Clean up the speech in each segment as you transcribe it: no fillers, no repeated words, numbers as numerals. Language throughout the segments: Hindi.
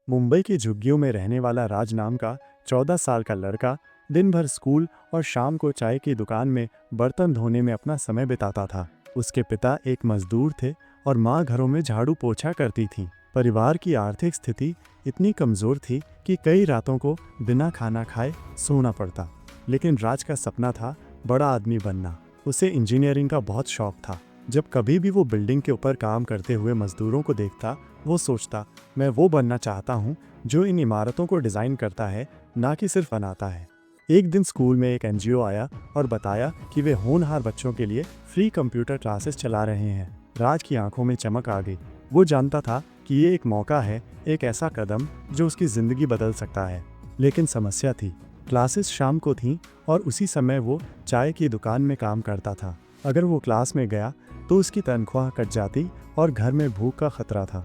मुंबई की झुग्गियों में रहने वाला राज नाम का 14 साल का लड़का दिन भर स्कूल और शाम को चाय की दुकान में बर्तन धोने में अपना समय बिताता था। उसके पिता एक मजदूर थे और माँ घरों में झाड़ू पोछा करती थी। परिवार की आर्थिक स्थिति इतनी कमजोर थी कि कई रातों को बिना खाना खाए सोना पड़ता। लेकिन राज का सपना था बड़ा आदमी बनना। उसे इंजीनियरिंग का बहुत शौक था। जब कभी भी वो बिल्डिंग के ऊपर काम करते हुए मजदूरों को देखता, वो सोचता, मैं वो बनना चाहता हूँ जो इन इमारतों को डिज़ाइन करता है, ना कि सिर्फ बनाता है। एक दिन स्कूल में एक एनजीओ आया और बताया कि वे होनहार बच्चों के लिए फ्री कंप्यूटर क्लासेस चला रहे हैं। राज की आंखों में चमक आ गई। वो जानता था कि ये एक मौका है, एक ऐसा कदम जो उसकी ज़िंदगी बदल सकता है। लेकिन समस्या थी, क्लासेस शाम को थीं और उसी समय वो चाय की दुकान में काम करता था। अगर वो क्लास में गया तो उसकी तनख्वाह कट जाती और घर में भूख का खतरा था।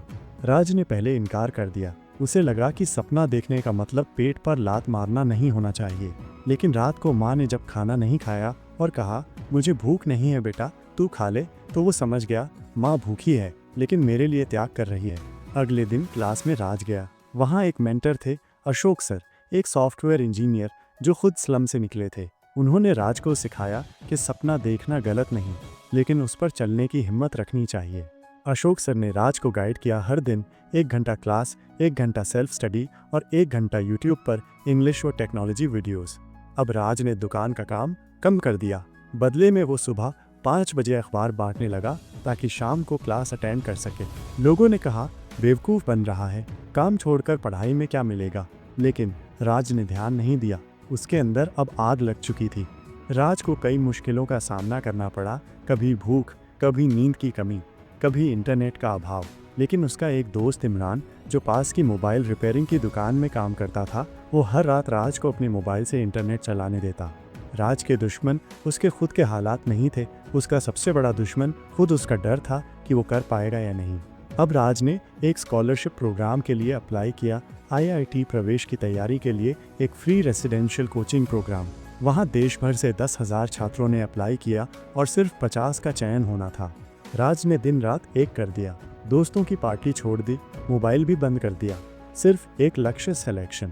राज ने पहले इनकार कर दिया। उसे लगा कि सपना देखने का मतलब पेट पर लात मारना नहीं होना चाहिए। लेकिन रात को माँ ने जब खाना नहीं खाया और कहा, मुझे भूख नहीं है बेटा, तू खा ले, तो वो समझ गया माँ भूखी है लेकिन मेरे लिए त्याग कर रही है। अगले दिन क्लास में राज गया। वहाँ एक मेंटर थे, अशोक सर, एक सॉफ्टवेयर इंजीनियर जो खुद स्लम से निकले थे। उन्होंने राज को सिखाया कि सपना देखना गलत नहीं, लेकिन उस पर चलने की हिम्मत रखनी चाहिए। अशोक सर ने राज को गाइड किया। हर दिन 1 घंटा क्लास, 1 घंटा सेल्फ स्टडी और 1 घंटा यूट्यूब पर इंग्लिश और टेक्नोलॉजी वीडियोस। अब राज ने दुकान का काम कम कर दिया। बदले में वो सुबह 5 बजे अखबार बांटने लगा ताकि शाम को क्लास अटेंड कर सके। लोगों ने कहा, बेवकूफ़ बन रहा है, काम छोड़कर पढ़ाई में क्या मिलेगा। लेकिन राज ने ध्यान नहीं दिया। उसके अंदर अब आग लग चुकी थी। राज को कई मुश्किलों का सामना करना पड़ा, कभी भूख, कभी नींद की कमी, कभी इंटरनेट का अभाव। लेकिन उसका एक दोस्त इमरान, जो पास की मोबाइल रिपेयरिंग की दुकान में काम करता था, वो हर रात राज को अपने मोबाइल से इंटरनेट चलाने देता। राज के दुश्मन उसके खुद के हालात नहीं थे, उसका सबसे बड़ा दुश्मन खुद उसका डर था कि वो कर पाएगा या नहीं। अब राज ने एक स्कॉलरशिप प्रोग्राम के लिए अप्लाई किया, आईआईटी प्रवेश की तैयारी के लिए एक फ्री रेसिडेंशियल कोचिंग प्रोग्राम। वहाँ देश भर से 10,000 छात्रों ने अप्लाई किया और सिर्फ 50 का चयन होना था। राज ने दिन रात एक कर दिया, दोस्तों की पार्टी छोड़ दी, मोबाइल भी बंद कर दिया। सिर्फ एक लक्ष्य, सिलेक्शन।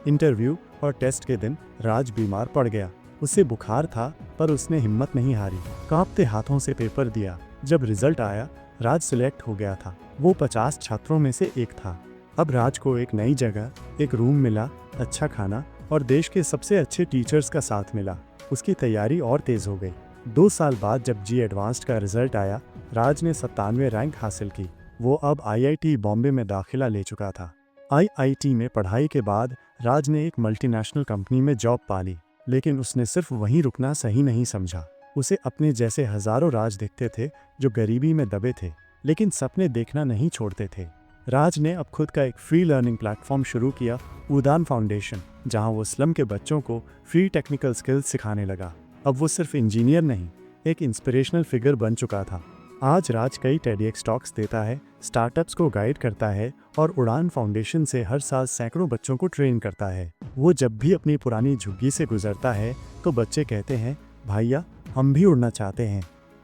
इंटरव्यू और टेस्ट के दिन राज बीमार पड़ गया। उसे बुखार था, पर उसने हिम्मत नहीं हारी। कांपते हाथों से पेपर दिया। जब रिजल्ट आया, राज सिलेक्ट हो गया था। वो 50 छात्रों में से एक था। अब राज को एक नई जगह, एक रूम मिला, अच्छा खाना और देश के सबसे अच्छे टीचर्स का साथ मिला। उसकी तैयारी और तेज हो गई। 2 साल बाद जब जी एडवांस्ड का रिजल्ट आया, राज ने 97 रैंक हासिल की। वो अब आईआईटी बॉम्बे में दाखिला ले चुका था। आईआईटी में पढ़ाई के बाद राज ने एक मल्टीनेशनल कंपनी में जॉब पा ली। लेकिन उसने सिर्फ वहीं रुकना सही नहीं समझा। उसे अपने जैसे हजारों राज दिखते थे जो गरीबी में दबे थे, लेकिन सपने देखना नहीं छोड़ते थे। राज ने अब खुद का एक फ्री लर्निंग प्लेटफॉर्म शुरू किया, उड़ान फाउंडेशन, जहां वो स्लम के बच्चों को फ्री टेक्निकल स्किल्स सिखाने लगा। अब वो सिर्फ इंजीनियर नहीं, एक इंस्पिरेशनल फिगर बन चुका था। आज राज कई टेडएक्स टॉक्स देता है, स्टार्टअप्स को गाइड करता है और उड़ान फाउंडेशन से हर साल सैकड़ों बच्चों को ट्रेन करता है। वो जब भी अपनी पुरानी झुग्गी से गुजरता है तो बच्चे कहते हैं, भैया हम भी उड़ना चाहते हैं।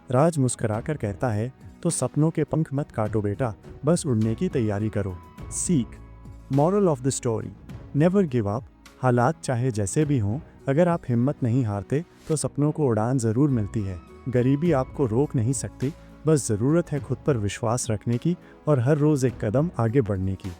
राज मुस्कुराकर कहता है, तो सपनों के पंख मत काटो बेटा, बस उड़ने की तैयारी करो। सीख, moral of the story, never give up. हालात चाहे जैसे भी हों, अगर आप हिम्मत नहीं हारते तो सपनों को उड़ान ज़रूर मिलती है। गरीबी आपको रोक नहीं सकती, बस ज़रूरत है खुद पर विश्वास रखने की और हर रोज़ एक कदम आगे बढ़ने की।